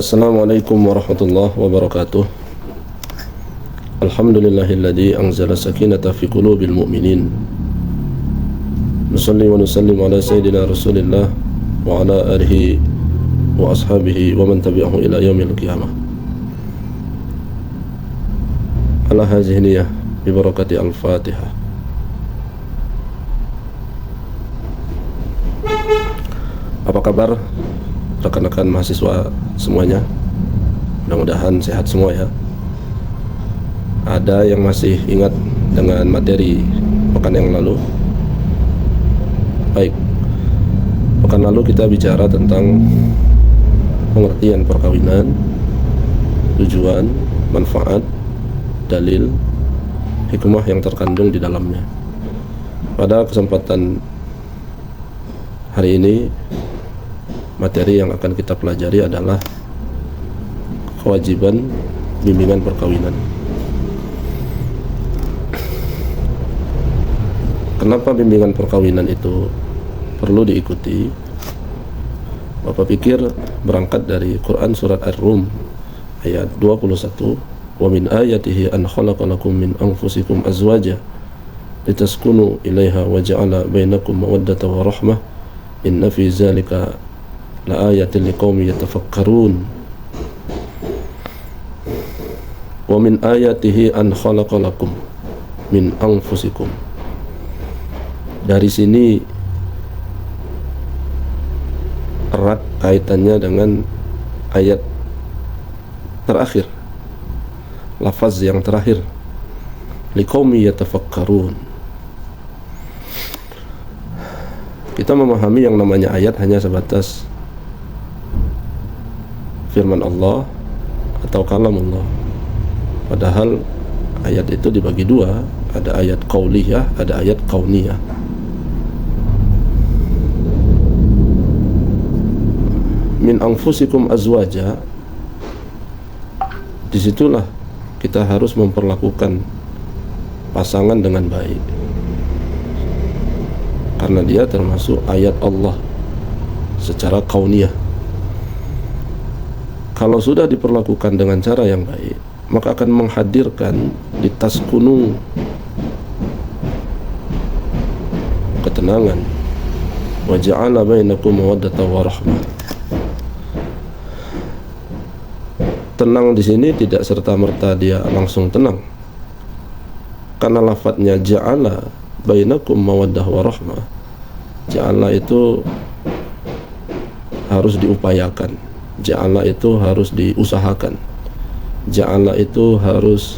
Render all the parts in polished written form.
Assalamualaikum warahmatullahi wabarakatuh. Alhamdulillahilladzi anzala sakinata fi qulubil mu'minin. Nusalli wa nusallim ala sayyidina Rasulillah wa ala alihi wa ashabihi wa man tabi'ahu ila yaumil qiyamah. Ala hadhihi niyyah bi barakati al-Fatihah. Apa kabar rekan-rekan mahasiswa semuanya? Mudah-mudahan sehat semua ya. Ada yang masih ingat dengan materi pekan yang lalu? Baik, pekan lalu kita bicara tentang pengertian perkawinan, tujuan, manfaat, dalil, hikmah yang terkandung di dalamnya. Pada kesempatan hari ini, materi yang akan kita pelajari adalah kewajiban bimbingan perkawinan. Kenapa bimbingan perkawinan itu perlu diikuti? Bapak pikir berangkat dari Quran surat Ar-Rum ayat 21, wa min ayatihi an khalaqalakum min anfusikum azwaja litaskunu ilaiha wa ja'ala bainakum mawaddata wa rahmah inna fi zalika la ayatin liqaumin yatafakkarun. Wa min ayatihi an khalaqalakum min anfusikum. Dari sini erat kaitannya dengan ayat terakhir, lafaz yang terakhir, liqaumin yatafakkarun. Kita memahami yang namanya ayat hanya sebatas firman Allah atau kalam Allah. Padahal ayat itu dibagi dua, ada ayat qauliyah, ada ayat kauniyah. Min anfusikum azwaja, disitulah kita harus memperlakukan pasangan dengan baik, karena dia termasuk ayat Allah secara kauniyah. Kalau sudah diperlakukan dengan cara yang baik, maka akan menghadirkan litaskunu, ketenangan, wa ja'ala bainakum mawaddatan wa rahmah. Tenang di sini tidak serta-merta dia langsung tenang, karena lafadznya ja'ala bainakum mawaddah wa rahmah. Ja'ala itu harus diupayakan, ja'ala itu harus diusahakan, ja'ala itu harus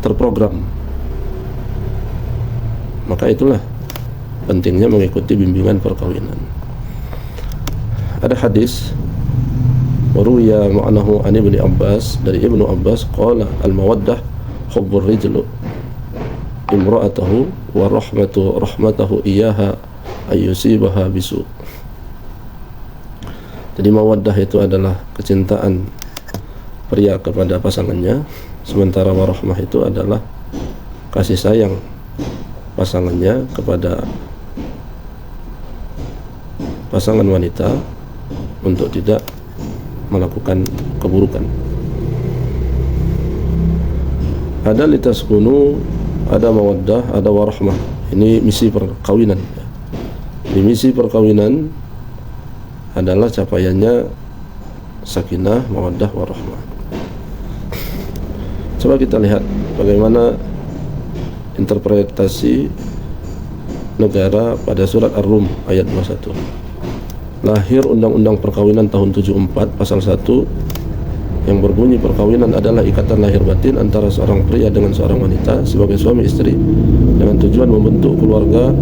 terprogram. Maka itulah pentingnya mengikuti bimbingan perkawinan. Ada hadis waruya ma'anahu an Ibnu Abbas, dari Ibnu Abbas, qala al-mawaddah hubbur rijlu imra'atahu wa rahmatahu iyyaha ayyusibaha bisu. Jadi mawaddah itu adalah kecintaan pria kepada pasangannya, sementara warahmah itu adalah kasih sayang pasangannya kepada pasangan wanita untuk tidak melakukan keburukan. Ada litaskunu, ada mawaddah, ada warahmah. Ini misi perkawinan. Di misi perkawinan adalah capaiannya sakinah, mawaddah, warahmah. Coba kita lihat bagaimana interpretasi negara pada surat Ar-Rum ayat 21. Lahir Undang-Undang Perkawinan tahun 74 pasal 1 yang berbunyi perkawinan adalah ikatan lahir batin antara seorang pria dengan seorang wanita sebagai suami istri dengan tujuan membentuk keluarga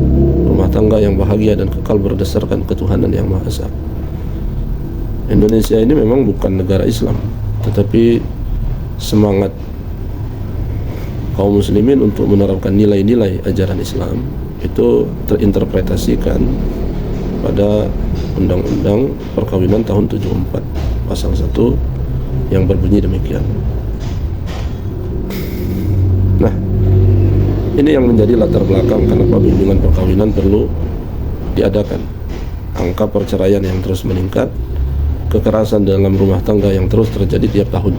rumah tangga yang bahagia dan kekal berdasarkan ketuhanan yang Maha Esa. Indonesia ini memang bukan negara Islam, tetapi semangat kaum muslimin untuk menerapkan nilai-nilai ajaran Islam itu terinterpretasikan pada Undang-Undang Perkawinan tahun 74 pasal 1 yang berbunyi demikian. Nah, ini yang menjadi latar belakang kenapa bimbingan perkawinan perlu diadakan. Angka perceraian yang terus meningkat kekerasan dalam rumah tangga yang terus terjadi tiap tahun.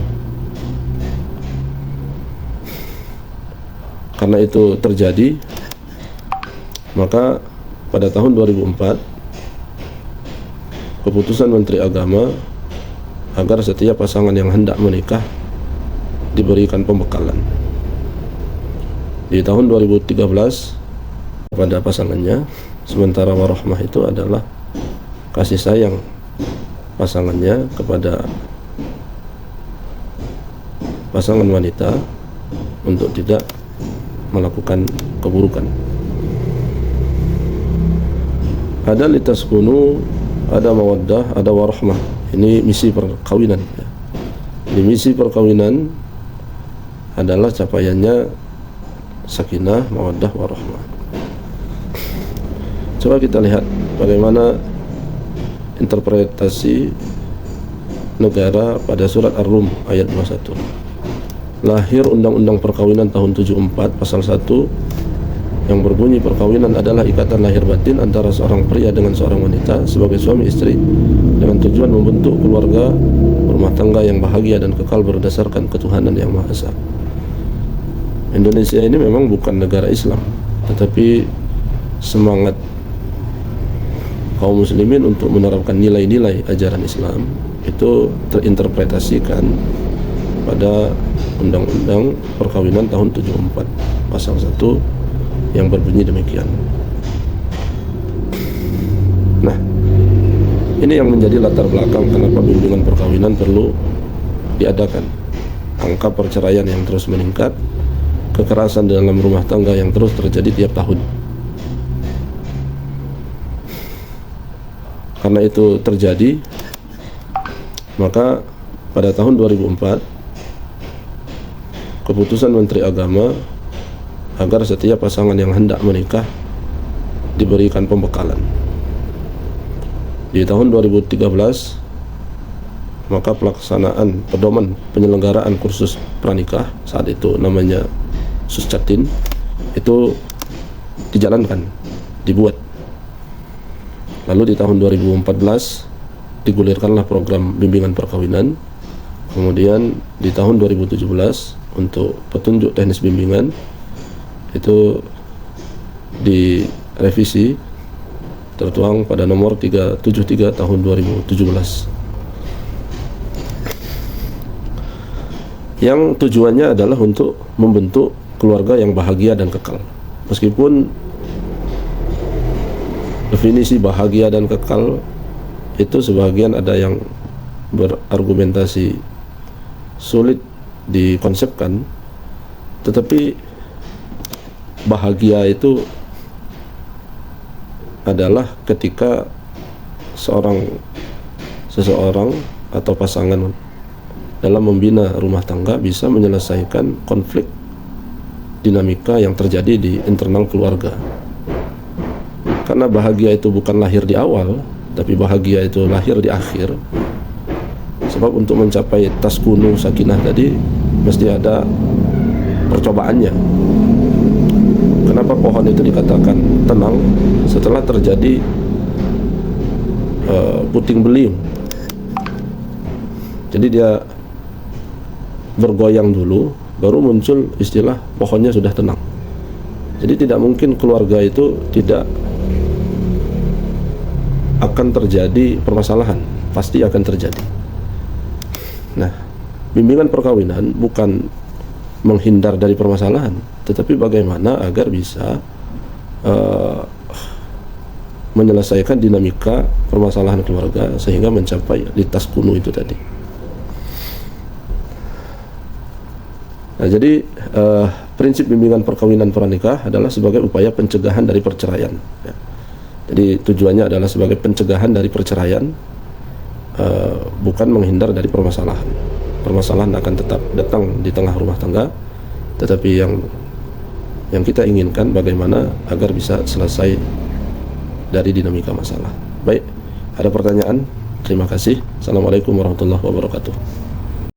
Karena itu terjadi, maka pada tahun 2004 keputusan Menteri Agama agar setiap pasangan yang hendak menikah diberikan pembekalan. Di tahun 2013 pada pasangannya, sementara warahmah itu adalah kasih sayang pasangannya kepada pasangan wanita untuk tidak melakukan keburukan. Ada litaskunu, ada mawaddah, ada warahmah. Ini misi perkawinan. Ini misi perkawinan adalah capaiannya sakinah, mawaddah, warahmah. Coba kita lihat bagaimana interpretasi negara pada surat Ar-Rum ayat 21. Lahir Undang-Undang Perkawinan tahun 74 pasal 1 yang berbunyi perkawinan adalah ikatan lahir batin antara seorang pria dengan seorang wanita sebagai suami istri dengan tujuan membentuk keluarga rumah tangga yang bahagia dan kekal berdasarkan ketuhanan yang Maha Esa. Indonesia ini memang bukan negara Islam, tetapi semangat kaum muslimin untuk menerapkan nilai-nilai ajaran Islam itu terinterpretasikan pada Undang-Undang Perkawinan tahun 74 pasal 1 yang berbunyi demikian. Nah, ini yang menjadi latar belakang kenapa bimbingan perkawinan perlu diadakan. Angka perceraian yang terus meningkat, kekerasan dalam rumah tangga yang terus terjadi tiap tahun. Karena itu terjadi, maka pada tahun 2004 keputusan Menteri Agama agar setiap pasangan yang hendak menikah diberikan pembekalan. Di tahun 2013 maka pelaksanaan pedoman penyelenggaraan kursus pranikah, saat itu namanya Suscatin, itu dijalankan, dibuat. Lalu di tahun 2014 digulirkanlah program bimbingan perkawinan. Kemudian di tahun 2017 untuk petunjuk teknis bimbingan itu direvisi, tertuang pada nomor 373 tahun 2017, yang tujuannya adalah untuk membentuk keluarga yang bahagia dan kekal. Meskipun definisi bahagia dan kekal itu sebagian ada yang berargumentasi sulit dikonsepkan, tetapi bahagia itu adalah ketika seseorang atau pasangan dalam membina rumah tangga bisa menyelesaikan konflik dinamika yang terjadi di internal keluarga. Karena bahagia itu bukan lahir di awal, tapi bahagia itu lahir di akhir. Sebab untuk mencapai taskunu sakinah tadi mesti ada percobaannya. Kenapa pohon itu dikatakan tenang? Setelah terjadi puting beliung. Jadi dia bergoyang dulu, baru muncul istilah pohonnya sudah tenang. Jadi tidak mungkin keluarga itu tidak akan terjadi permasalahan, pasti akan terjadi. Nah, bimbingan perkawinan bukan menghindar dari permasalahan, tetapi bagaimana agar bisa menyelesaikan dinamika permasalahan keluarga sehingga mencapai litaskunu itu tadi. Nah, jadi prinsip bimbingan perkawinan pranikah adalah sebagai upaya pencegahan dari perceraian. Ya. Jadi tujuannya adalah sebagai pencegahan dari perceraian, bukan menghindar dari permasalahan. Permasalahan akan tetap datang di tengah rumah tangga, tetapi yang kita inginkan bagaimana agar bisa selesai dari dinamika masalah. Baik, ada pertanyaan? Terima kasih. Assalamualaikum warahmatullahi wabarakatuh.